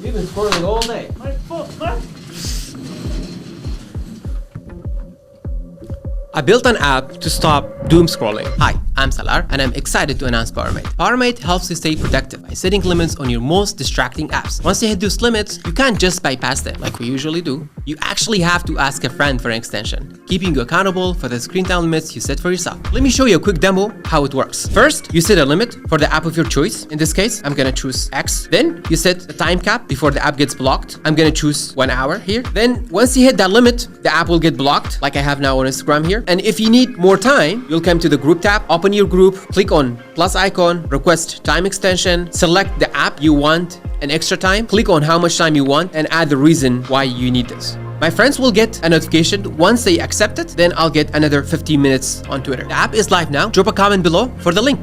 We've been scrolling all day. I built an app to stop doom scrolling. Hi, I'm Salar and I'm excited to announce Powermate. Powermate helps you stay productive by setting limits on your most distracting apps. Once you hit those limits, you can't just bypass them like we usually do. You actually have to ask a friend for an extension, keeping you accountable for the screen time limits you set for yourself. Let me show you a quick demo how it works. First, you set a limit for the app of your choice. In this case, I'm gonna choose X. Then you set a time cap before the app gets blocked. I'm gonna choose 1 hour here. Then once you hit that limit, the app will get blocked like I have now on Instagram here. And if you need more time, you'll come to the group tab, open your group, click on plus icon, request time extension, select the app you want an extra time, click on how much time you want, and add the reason why you need this. My friends will get a notification once they accept it, then I'll get another 15 minutes on Twitter. The app is live now. Drop a comment below for the link.